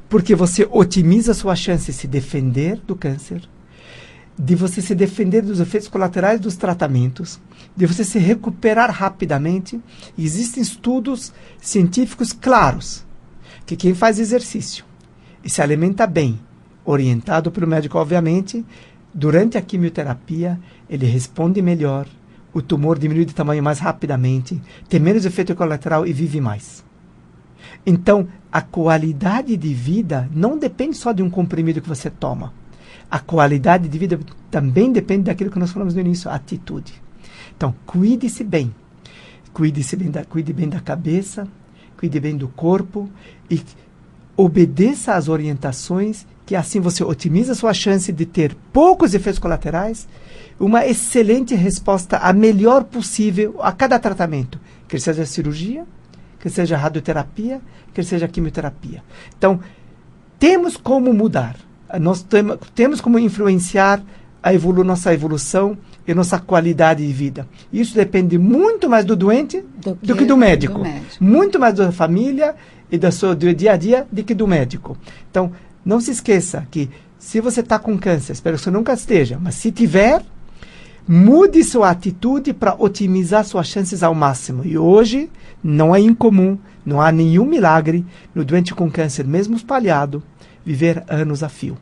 Porque você otimiza a sua chance de se defender do câncer, de você se defender dos efeitos colaterais dos tratamentos, de você se recuperar rapidamente. E existem estudos científicos claros que quem faz exercício e se alimenta bem, orientado pelo médico, obviamente, durante a quimioterapia, ele responde melhor, o tumor diminui de tamanho mais rapidamente, tem menos efeito colateral e vive mais. Então, a qualidade de vida não depende só de um comprimido que você toma. A qualidade de vida também depende daquilo que nós falamos no início, a atitude. Então, cuide-se bem. Cuide bem da cabeça, cuide bem do corpo e obedeça às orientações, que assim você otimiza a sua chance de ter poucos efeitos colaterais, uma excelente resposta, a melhor possível a cada tratamento, quer seja cirurgia, quer seja radioterapia, quer seja quimioterapia. Então, temos como mudar, nós temos como influenciar nossa evolução e nossa qualidade de vida. Isso depende muito mais do doente do que do médico. Muito mais da família e do dia a dia do que do médico. Então, não se esqueça que se você está com câncer, espero que você nunca esteja, mas se tiver, mude sua atitude para otimizar suas chances ao máximo. E hoje não é incomum, não há nenhum milagre no doente com câncer, mesmo espalhado, viver anos a fio.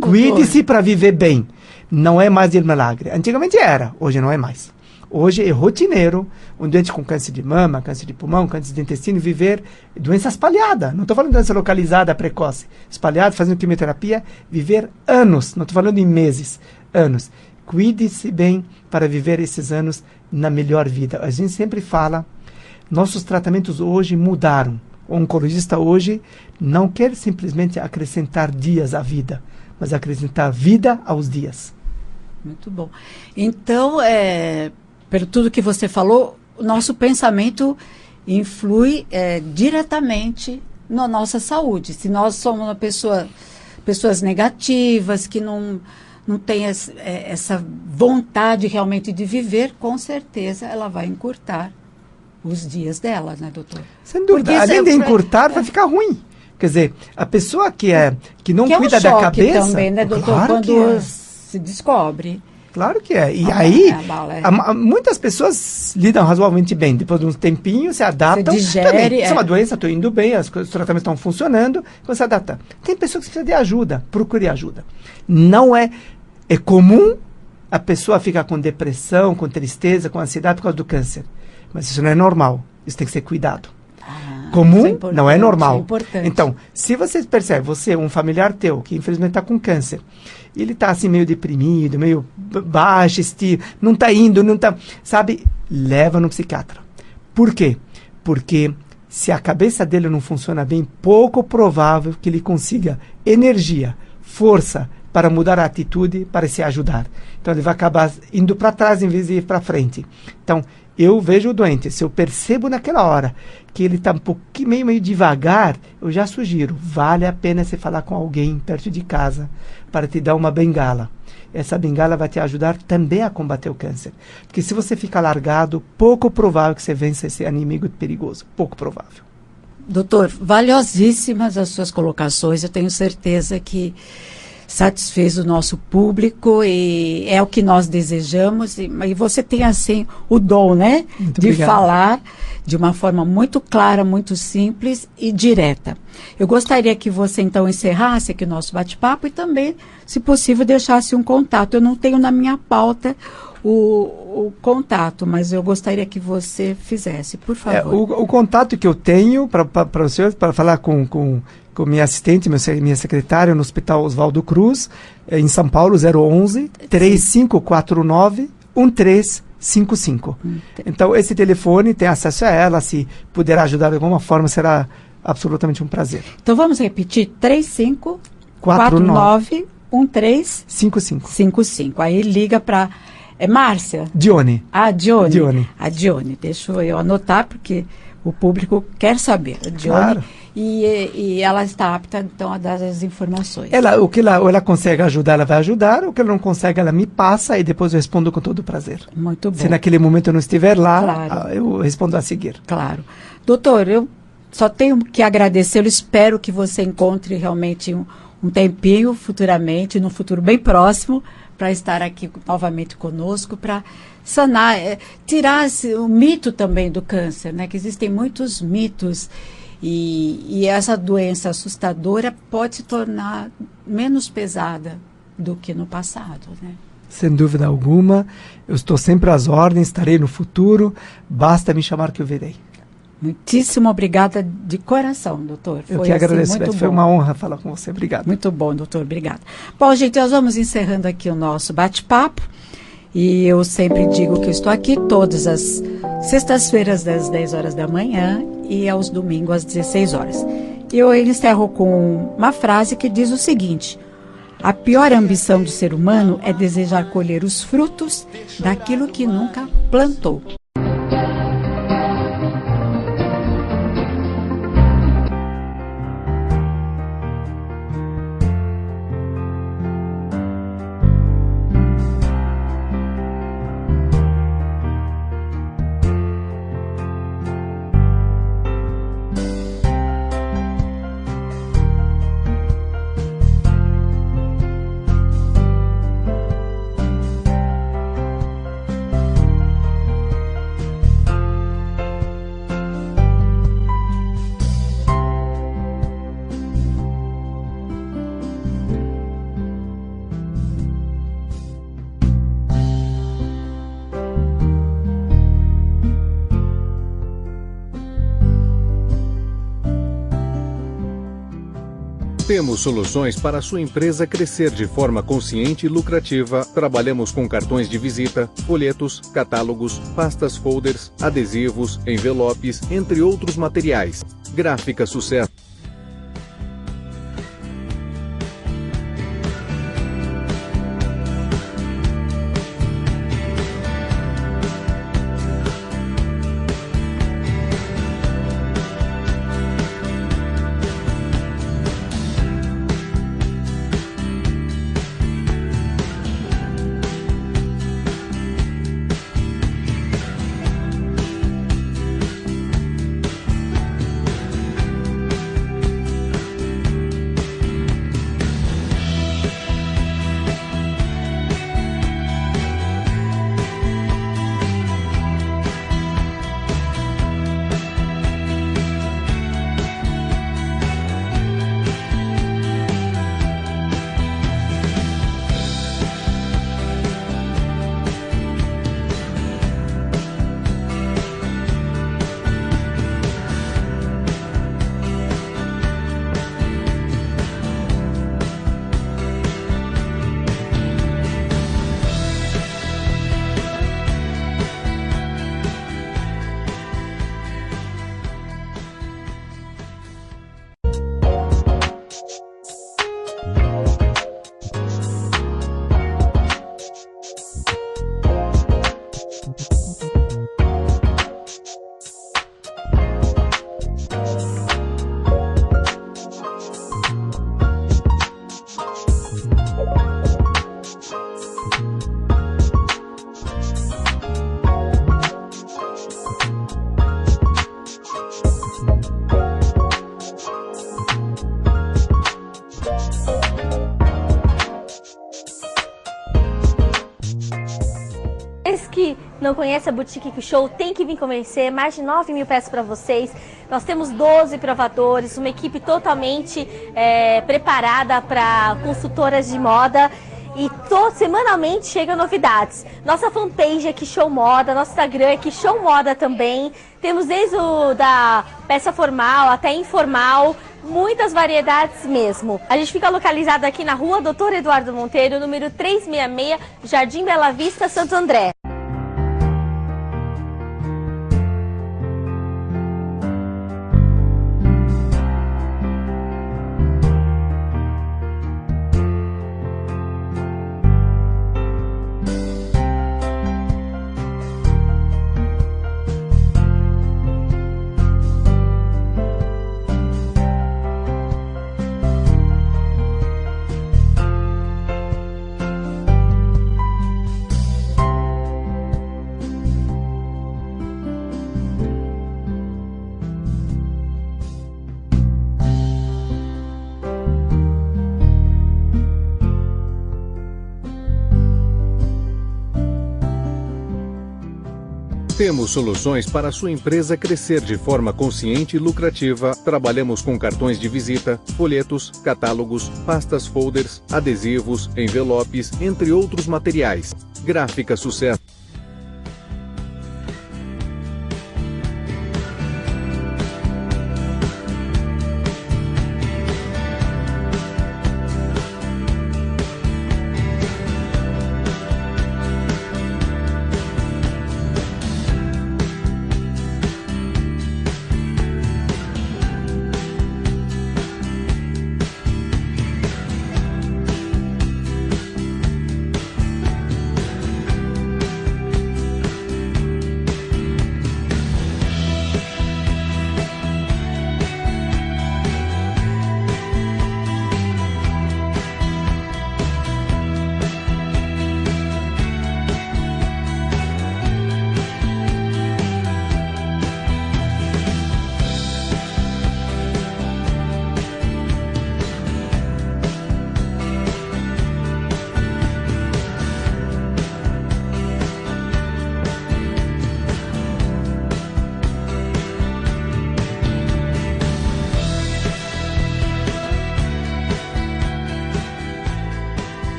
Cuide-se para viver bem. Não é mais de milagre. Antigamente era, hoje não é mais. Hoje é rotineiro um doente com câncer de mama, câncer de pulmão, câncer de intestino viver doença espalhada. Não estou falando de doença localizada, precoce. Espalhada, fazendo quimioterapia, viver anos. Não estou falando em meses, anos. Cuide-se bem para viver esses anos na melhor vida. A gente sempre fala, nossos tratamentos hoje mudaram. O oncologista hoje não quer simplesmente acrescentar dias à vida, mas acrescentar vida aos dias. Muito bom. Então, pelo tudo que você falou, o nosso pensamento influi diretamente na nossa saúde. Se nós somos pessoas negativas, que não tem essa vontade realmente de viver, com certeza ela vai encurtar os dias dela, né, doutor? Sem dúvida. Porque além de encurtar, vai ficar ruim. Quer dizer, a pessoa que não cuida da cabeça... também, né, doutor? Claro, quando se descobre. Claro que é. E aí, muitas pessoas lidam razoavelmente bem. Depois de um tempinho, se adaptam. Se digere. Também, se é uma doença, estou indo bem, os tratamentos estão funcionando, você se adapta. Tem pessoas que precisam de ajuda. Procure ajuda. Não é comum a pessoa ficar com depressão, com tristeza, com ansiedade por causa do câncer. Mas isso não é normal. Isso tem que ser cuidado. Comum não é normal. Então, se você percebe, um familiar teu, que infelizmente está com câncer, ele está assim meio deprimido, meio baixo, não está indo, sabe? Leva no psiquiatra. Por quê? Porque se a cabeça dele não funciona bem, pouco provável que ele consiga energia, força, para mudar a atitude, para se ajudar. Então, ele vai acabar indo para trás em vez de ir para frente. Então, eu vejo o doente, se eu percebo naquela hora que ele está um pouquinho, meio devagar, eu já sugiro, vale a pena você falar com alguém perto de casa para te dar uma bengala. Essa bengala vai te ajudar também a combater o câncer. Porque se você ficar largado, pouco provável que você vença esse inimigo perigoso. Pouco provável. Doutor, valiosíssimas as suas colocações. Eu tenho certeza que satisfez o nosso público e é o que nós desejamos. E você tem, assim, o dom, né? Muito de obrigado. falar de uma forma muito clara, muito simples e direta. Eu gostaria que você, então, encerrasse aqui o nosso bate-papo e também, se possível, deixasse um contato. Eu não tenho na minha pauta o contato, mas eu gostaria que você fizesse, por favor. O contato que eu tenho para o senhor, para falar com minha assistente, minha secretária no Hospital Oswaldo Cruz, em São Paulo, 011 3549 1355. Então, esse telefone tem acesso a ela. Se puder ajudar de alguma forma, será absolutamente um prazer. Então, vamos repetir: 3549 1355. Aí liga para... É Márcia? Dione. Ah, Dione. Dione. A Dione. Deixa eu anotar, porque o público quer saber. A Dione. Claro. E ela está apta, então, a dar as informações. O que ela consegue ajudar, ela vai ajudar. O que ela não consegue, ela me passa e depois eu respondo com todo prazer. Muito bom. Se naquele momento eu não estiver lá, Claro. eu respondo a seguir. Claro. Doutor, eu só tenho que agradecê-lo. Espero que você encontre realmente um tempinho futuramente, num futuro bem próximo, para estar aqui novamente conosco, para sanar, tirar o mito também do câncer, né? Que existem muitos mitos e essa doença assustadora pode se tornar menos pesada do que no passado, né? Sem dúvida alguma, eu estou sempre às ordens, estarei no futuro, basta me chamar que eu virei. Muitíssimo obrigada de coração, doutor. Eu que agradeço, muito foi bom. uma honra falar com você. Obrigado. Muito bom, doutor. Obrigada. Bom, gente, nós vamos encerrando aqui o nosso bate-papo. E eu sempre digo que eu estou aqui todas as sextas-feiras, das 10 horas da manhã e aos domingos, às 16 horas. E eu encerro com uma frase que diz o seguinte: a pior ambição do ser humano é desejar colher os frutos daquilo que nunca plantou. Temos soluções para a sua empresa crescer de forma consciente e lucrativa. Trabalhamos com cartões de visita, folhetos, catálogos, pastas folders, adesivos, envelopes, entre outros materiais. Gráfica Sucesso. que não conhecem a Boutique Que Show tem que vir conhecer, mais de 9 mil peças para vocês. Nós temos 12 provadores, uma equipe totalmente preparada para consultoras de moda. E semanalmente chegam novidades. Nossa fanpage é Que Show Moda, nosso Instagram é Que Show Moda também. Temos desde da peça formal até informal, muitas variedades mesmo. A gente fica localizado aqui na rua Dr. Eduardo Monteiro, número 366, Jardim Bela Vista, Santo André. Temos soluções para a sua empresa crescer de forma consciente e lucrativa. Trabalhamos com cartões de visita, folhetos, catálogos, pastas folders, adesivos, envelopes, entre outros materiais. Gráfica Sucesso.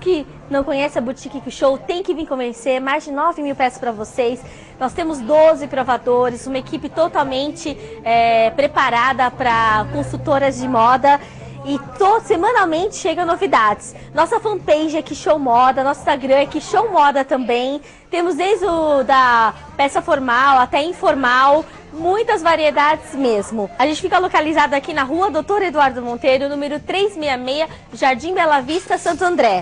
Que não conhecem a Boutique Que Show tem que vir conhecer, mais de 9 mil peças para vocês. Nós temos 12 provadores, uma equipe totalmente preparada para consultoras de moda. E semanalmente chegam novidades. Nossa fanpage é Que Show Moda, nosso Instagram é Que Show Moda também. Temos desde da peça formal até informal, muitas variedades mesmo. A gente fica localizado aqui na rua Dr. Eduardo Monteiro, número 366, Jardim Bela Vista, Santo André.